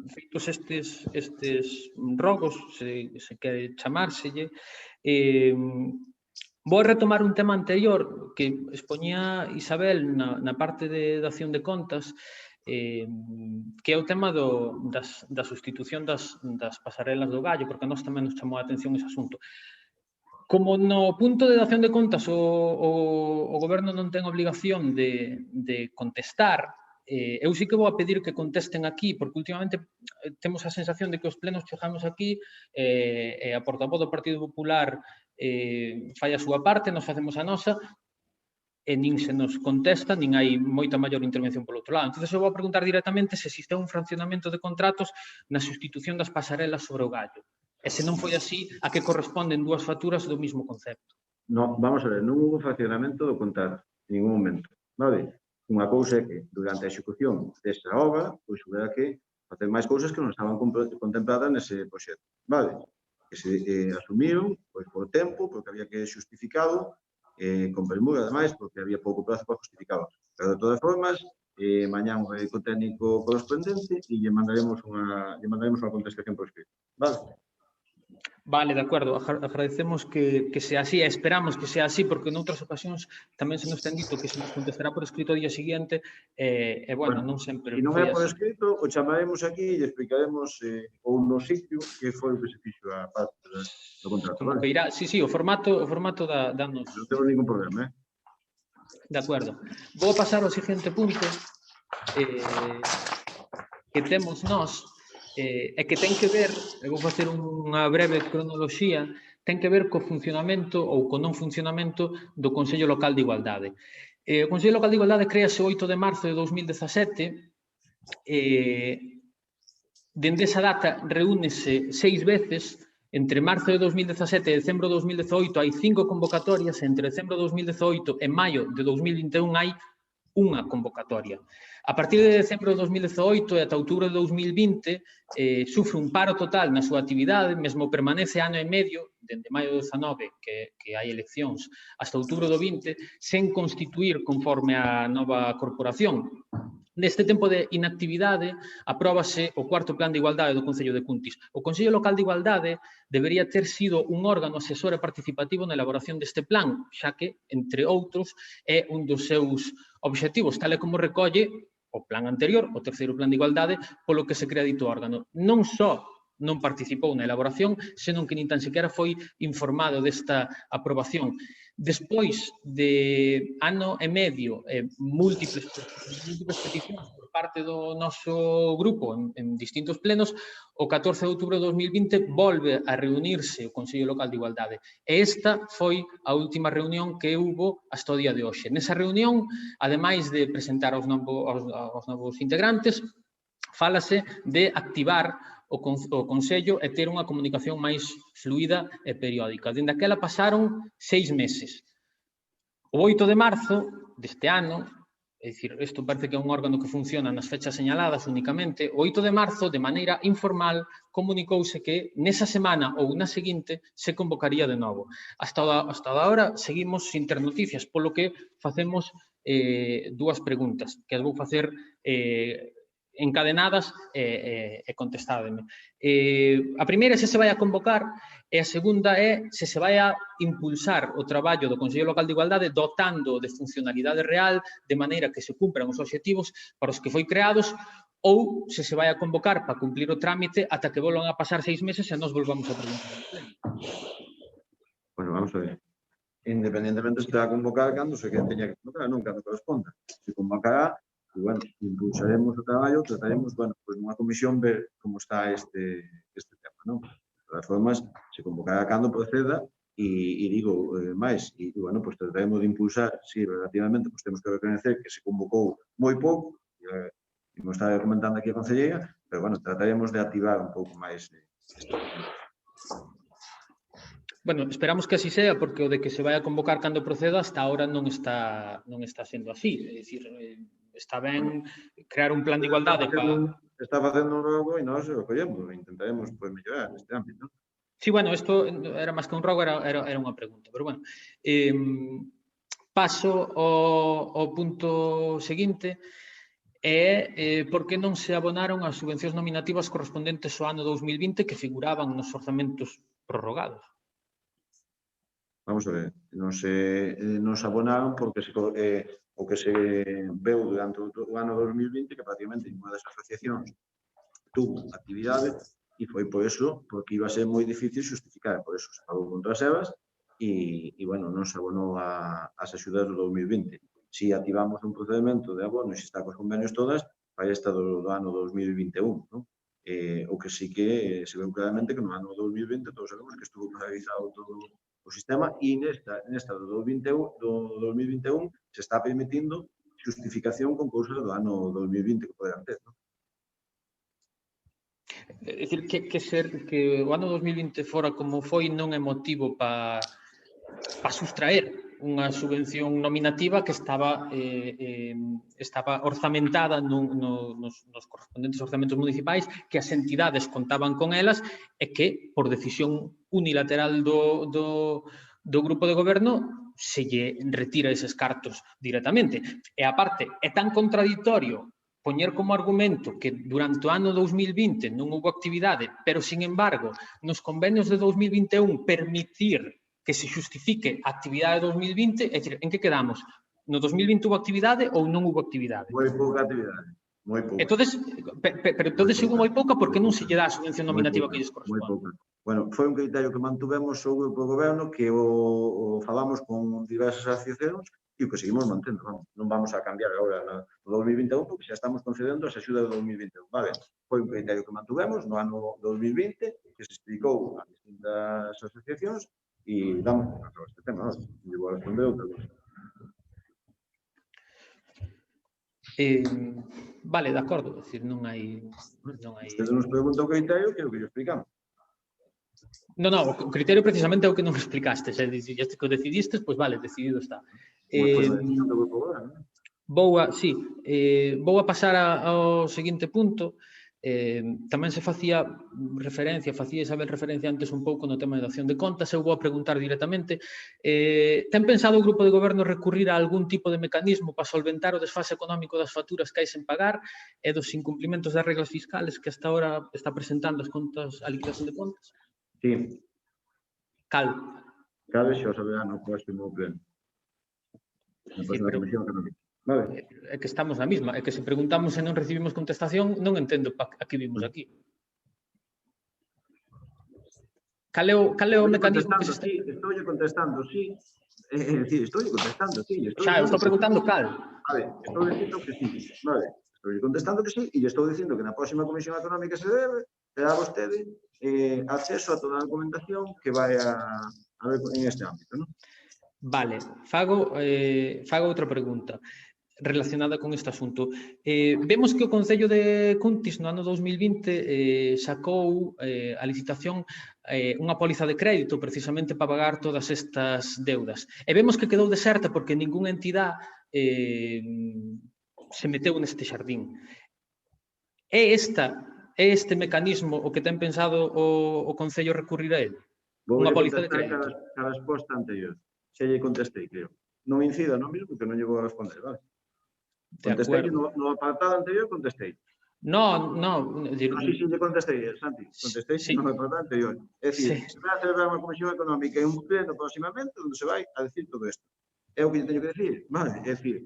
Feitos estes rogos, se quere chamárselle, vou retomar un tema anterior que expoñía Isabel na parte de acción de contas, que é o tema da sustitución das pasarelas do Gallo, porque a nós tamén nos chamou a atención ese asunto. Como no punto de dación de contas o Goberno non ten obligación de contestar, eu sí que vou a pedir que contesten aquí, porque últimamente temos a sensación de que os plenos chegamos aquí e a portavoz do Partido Popular fai a súa parte, nos facemos a nosa, e nin se nos contesta, nin hai moita maior intervención polo outro lado. Entón, eu vou a preguntar directamente se existe un fraccionamento de contratos na sustitución das pasarelas sobre o Gallo. E se non foi así, a que corresponden dúas facturas do mesmo concepto? Non, vamos a ver, non houve fraccionamento do contrato, en ningún momento. Vale? Unha cousa é que, durante a execución desta obra, pois houbera que facer máis cousas que non estaban contempladas nese proxecto. Vale? Que se asumiron, pois, por tempo, porque había que xustificado, con premura, ademais, porque había pouco prazo para justificado. Pero, de todas formas, mañá un rédico técnico correspondente e lle mandaremos unha contestación por escrito. Vale? Vale, de acordo. Agradecemos que sea así e esperamos que sea así porque noutras ocasións tamén se nos ten dito que se nos contestará por escrito ao día seguinte e, bueno, non sempre Se non foi é por así. escrito, o chamaremos aquí e explicaremos ou no sitio que foi o que se fixo a parte do contrato. Como Vale? que irá, sí, o formato danos. Non tengo ningún problema, De acordo. Vou pasar ao seguinte punto que temos nós e que ten que ver, vou facer unha breve cronoloxía, ten que ver co funcionamento ou co non funcionamento do Consello Local de Igualdade. O Consello Local de Igualdade crease o 8 de marzo de 2017 dende esa data reúnese 6 veces. Entre marzo de 2017 e decembro de 2018 hai 5 convocatorias, entre decembro de 2018 e maio de 2021 hai unha convocatoria. A partir de decembro de 2018 e ata outubro de 2020 sufre un paro total na súa actividade, mesmo permanece ano e medio, dende maio do 19, que hai eleccións, hasta outubro do 20, sen constituir conforme a nova corporación. Neste tempo de inactividade, apróbase o cuarto plan de igualdade do Concello de Cuntis. O Consello Local de Igualdade debería ter sido un órgano asesor e participativo na elaboración deste plan, xa que, entre outros, é un dos seus obxectivos, tal e como recolle o plan anterior, o terceiro plan de igualdade, polo que se crea dito órgano. Non só non participou na elaboración, senón que nin tan sequera foi informado desta aprobación. Despois de ano e medio múltiples peticións por parte do noso grupo en distintos plenos, o 14 de outubro de 2020 volve a reunirse o Consello Local de Igualdade. E esta foi a última reunión que hubo hasta o día de hoxe. Nesa reunión, ademais de presentar aos novos integrantes, fálase de activar o Consello e ter unha comunicación máis fluida e periódica. Dende aquela pasaron 6 meses. O 8 de marzo deste ano, é dicir, isto parece que é un órgano que funciona nas fechas señaladas únicamente, o 8 de marzo, de maneira informal, comunicouse que nesa semana ou na seguinte se convocaría de novo. Hasta agora seguimos sin ter noticias, polo que facemos dúas preguntas, que as vou facer encadenadas e contestádeme. A primeira é se vai a convocar e a segunda é se vai a impulsar o traballo do Consello Local de Igualdade dotando de funcionalidade real de maneira que se cumpran os obxectivos para os que foi creados ou se vai a convocar para cumplir o trámite ata que volvan a pasar 6 meses e nos volvamos a preguntar. Bueno, vamos a ver. Independientemente se va a convocar cando se teña que convocar, non cando corresponda. Se convocará, e, bueno, impulsaremos o traballo, trataremos, bueno, pues nunha comisión ver como está este tema, non? De todas formas, se convocará cando proceda e digo máis, e, bueno, pues trataremos de impulsar, si relativamente, pues temos que reconocer que se convocou moi pouco, e como está comentando aquí a concelleira, pero, bueno, trataremos de activar un pouco máis este tema. Bueno, esperamos que así sea, porque o de que se vai a convocar cando proceda hasta ahora non está sendo así. É dicir, está ben crear un plan de igualdade para... Está facendo un rogo e nós o collemos, intentaremos mellorar neste ámbito. Sí, bueno, isto era máis que un rogo, era unha pregunta, pero bueno. Paso ao punto seguinte, por que non se abonaron as subvencións nominativas correspondentes ao ano 2020 que figuraban nos orzamentos prorrogados? Vamos a ver, non se abonaron porque o que se veu durante o ano 2020 que prácticamente ninguna das asociacións tuvo actividade e foi por eso, porque iba a ser moi difícil justificar, por eso se pagou contra as EVAs e, bueno, non se abonou as axudas do 2020. Si activamos un procedimento de abono e se está cos convenios todas, para esta do ano 2021, non? O que sí que se veu claramente que no ano 2020 todos sabemos que estuvo paralizado todo o sistema e nesta do 2021 se está permitindo justificación con cousas do ano 2020 que poderán ter, non? É dicir, que o ano 2020 fora como foi non é motivo para sustraer unha subvención nominativa que estaba orzamentada nos correspondentes orzamentos municipais, que as entidades contaban con elas e que, por decisión unilateral do grupo de goberno, se lle retira eses cartos directamente. E, aparte, é tan contradictorio poñer como argumento que durante o ano 2020 non houve actividade, pero, sin embargo, nos convenios de 2021 permitir que se justifique a actividade de 2020, é dicir, en que quedamos? No 2020 houve actividade ou non houve actividade? Moi pouca actividade. Moi pouca. Entonces, pero entonces houve moi pouca porque non se lle dá a subvención nominativa que lles Moi corresponde. pouca. Bueno, foi un criterio que mantuvemos o grupo de goberno que o falamos con diversas asociacións e o que seguimos mantendo. Vamos, non vamos a cambiar agora no 2021 porque xa estamos concedendo as axudas do 2021. Vale, foi un criterio que mantuvemos no ano 2020 que se explicou a distintas asociacións e damos por acabado este tema. Non vou a responder outra cosa. Vale, de acordo, é dicir, non hai... Usted nos pregunta o criterio, que é o que yo explicamos. No, o criterio precisamente é o que non explicaste, se este que o decidistes, pois vale, decidido está. Vou a pasar ao seguinte punto. Tamén se facía Isabel referencia antes un pouco no tema de dación de contas, eu vou a preguntar directamente. Ten pensado o grupo de goberno recurrir a algún tipo de mecanismo para solventar o desfase económico das facturas que hai sen pagar e dos incumplimentos das reglas fiscales que hasta ahora está presentando as contas, a liquidación de contas? Sí. Cal? Cal xa o saberá no próximo pleno. Na próxima comisión económica. Vale. É que estamos na mesma, é que se preguntamos e non recibimos contestación, non entendo a que vimos aquí. Cal é o mecanismo que se está... Estou contestando, sí. Estou contestando, sí. Xa, eu estou preguntando cal. Vale, estou dicindo que sí. Vale, estou contestando que sí e estou dicindo que na próxima comisión económica se debe terá vostede acceso a toda a documentación que vai a ver en este ámbito, non? Vale, fago outra pregunta relacionada con este asunto. Vemos que o Concello de Cuntis no ano 2020 sacou a licitación unha póliza de crédito precisamente para pagar todas estas deudas. E vemos que quedou deserta porque ningunha entidade se meteu neste xardín. É este mecanismo o que ten pensado o Concello recurrir a ele? Unha póliza de crédito. A resposta anterior. Xa lle contestei, creo. Non incida no mismo que non lle vou a responder, vale? Contestei no apartado anterior, contestei. No. Sí, lle contestei, Santi. Contestei no apartado anterior. É dicir, se vai a celebrar unha comisión económica e un pleno próximamente onde se vai a decir todo isto. É o que lle teño que decir, vale? É dicir,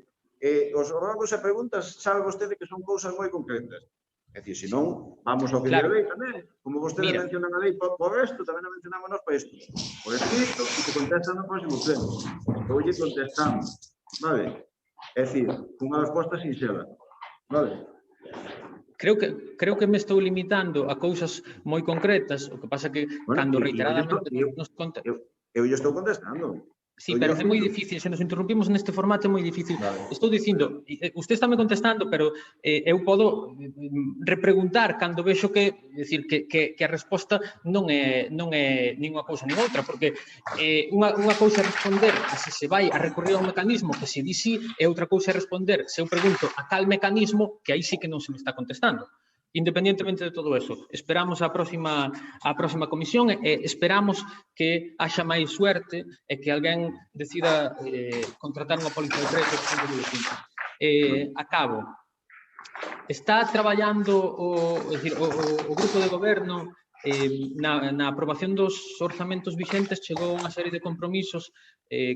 os órganos e preguntas sabe vostede que son cousas moi concretas. É dicir, se non, vamos ao que de lei tamén. Como vostede menciona a lei por isto, tamén a mencionamos nós por isto. Por escrito, e se contesta no próximo pleno. Estou lle contestando, vale? É dicir, unha resposta sinxela, vale? Creo que me estou limitando a cousas moi concretas, o que pasa que cando reiteradamente nos conta... Eu lle estou contestando. Sí, pero é moi difícil, se nos interrumpimos neste formato é moi difícil. Estou dicindo, usted está me contestando, pero eu podo repreguntar cando vexo que a resposta non é nin unha cousa nin outra, porque unha cousa é responder a se se vai a recurrir a un mecanismo que se di sí, e outra cousa é responder se eu pregunto a tal mecanismo que aí sí que non se me está contestando. Independientemente de todo eso, esperamos a próxima comisión e esperamos que haxa máis suerte e que alguén decida contratar unha póliza de crédito. Acabo. Está traballando o grupo de goberno na aprobación dos orzamentos vixentes, chegou unha serie de compromisos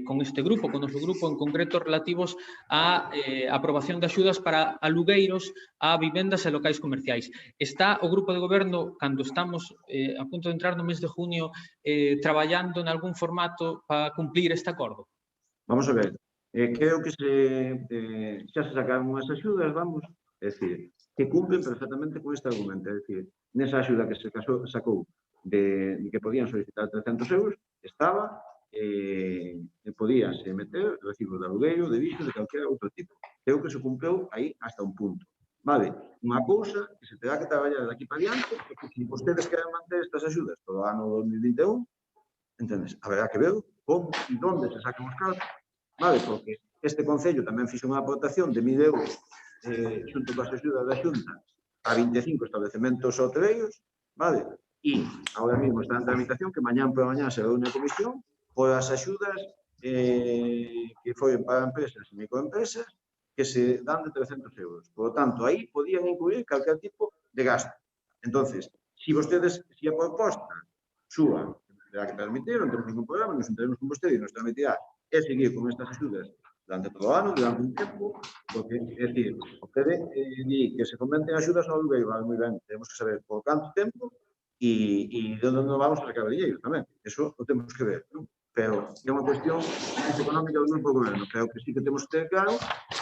con este grupo, con o noso grupo, en concreto relativos á aprobación de axudas para alugueiros a vivendas e locais comerciais. Está o grupo de goberno, cando estamos a punto de entrar no mes de junio, traballando en algún formato para cumplir este acordo? Vamos a ver, creo que xa se sacaron as axudas, vamos, é dicir, que cumplen perfectamente con este argumento, é dicir, nesa axuda que se sacou de que podían solicitar 300 euros, estaba podíase meter recibo de alugueiro, de visto, de calquera outro tipo. Creo que se cumpleu aí hasta un punto. Vale, unha cousa que se terá que traballar de aquí para diante, porque se vostedes queren manter estas axudas todo o ano 2021, entendes? Haberá que ver como e onde se sacan os cartos, vale, porque este Concello tamén fixo unha aportación de 1.000 euros xunto coas axudas da Xunta a 25 establecementos hoteleiros, vale? E agora mesmo está en tramitación que mañán por mañán se reúne a comisión por as axudas que foron para empresas e microempresas que se dan de 300 euros. Por lo tanto, aí podían incluir calquer tipo de gasto. Entonces, si a proposta súa, terá que permitir, non temos ningún problema, nos enteremos con vostede e nos permitirá seguir con estas axudas durante todo o ano, durante un tempo, porque, é dicir, vostede di que se fomenten axudas ao alugueiro, vale, moi ben, temos que saber por canto tempo e de onde nos vamos a sacar dinheiro tamén. Eso o temos que ver, non? Pero é unha cuestión económica do grupo goberno, pero que sí que temos que ter claro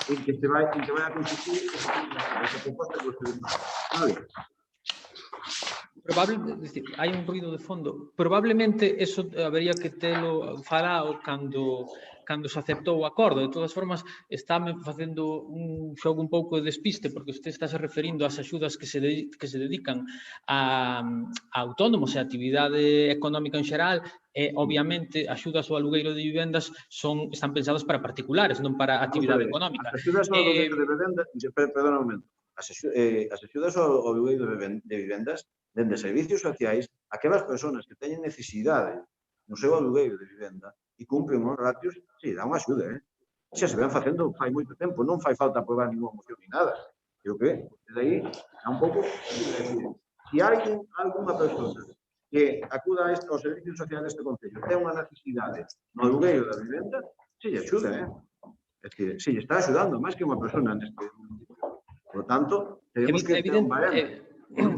en que vai a consistir esa proposta que vostede nos vale. Hai un ruido de fondo. Probablemente eso habería que telo falado cando se aceptou o acordo. De todas formas, estáme facendo un xogo un pouco de despiste, porque usted está se referindo ás axudas que se dedican a autónomos e a actividade económica en xeral, e, obviamente, axudas ao alugueiro de vivendas están pensadas para particulares, non para actividade económica. As axudas ao alugueiro de vivendas, perdón un momento, as axudas ao alugueiro de vivendas dende servicios sociais, aquelas persoas que teñen necesidade no seu alugueiro de vivenda e cumpren os ratios, sí, dá unha axuda, xa se ven facendo fai moito tempo, non fai falta aprobar ninguna moción ni nada. Creo que, desde aí, é un pouco, se hai alguna persoa que acuda aos servicios sociais deste concello, ten unha necesidade no alugueiro da vivenda, se lle axuda, é dicir, se lle está axudando máis que unha persona neste municipio. Por lo tanto, tenemos que ter un baremo.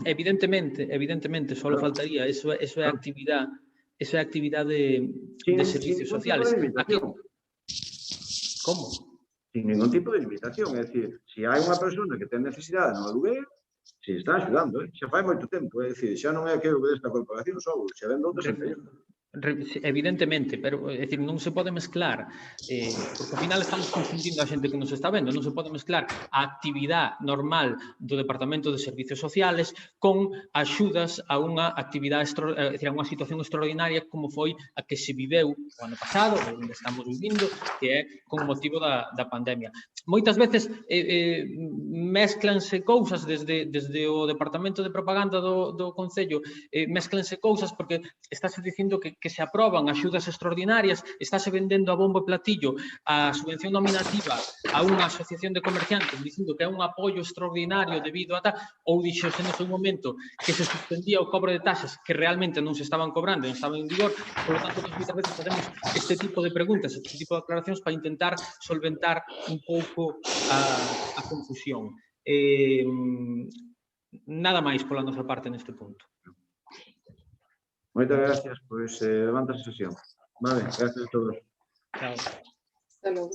Evidentemente, só faltaría, eso é actividade de servicios sociales. Como? Sin ningún tipo de limitación, é dicir, se hai unha persona que ten necesidade no alugueiro, se está axudando, xa fai moito tempo, é dicir, xa non é que o desta corporación só, xa ven doutras empresas. Evidentemente, pero é dicir, non se pode mezclar, porque ao final estamos confundindo a xente que nos está vendo, non se pode mezclar a actividade normal do Departamento de Servicios Sociales con axudas a unha actividade, é dicir, a unha situación extraordinaria como foi a que se viveu o ano pasado, ou onde estamos vivindo, que é con motivo da pandemia. Moitas veces mezclanse cousas desde o Departamento de Propaganda do Concello, mezclanse cousas porque estáse dicindo que se aproban axudas extraordinarias, estáse vendendo a bombo e platillo a subvención nominativa a unha asociación de comerciantes dicindo que é un apoio extraordinario debido a tal, ou dixose no seu momento que se suspendía o cobro de taxas que realmente non se estaban cobrando, non estaban en vigor, por lo tanto, moitas veces facemos este tipo de preguntas, este tipo de aclaracións para intentar solventar un pouco a confusión. Nada máis pola nosa parte neste punto. Moitas gracias, pois levanta a sesión. Vale, gracias a todos. Chao. Hasta logo.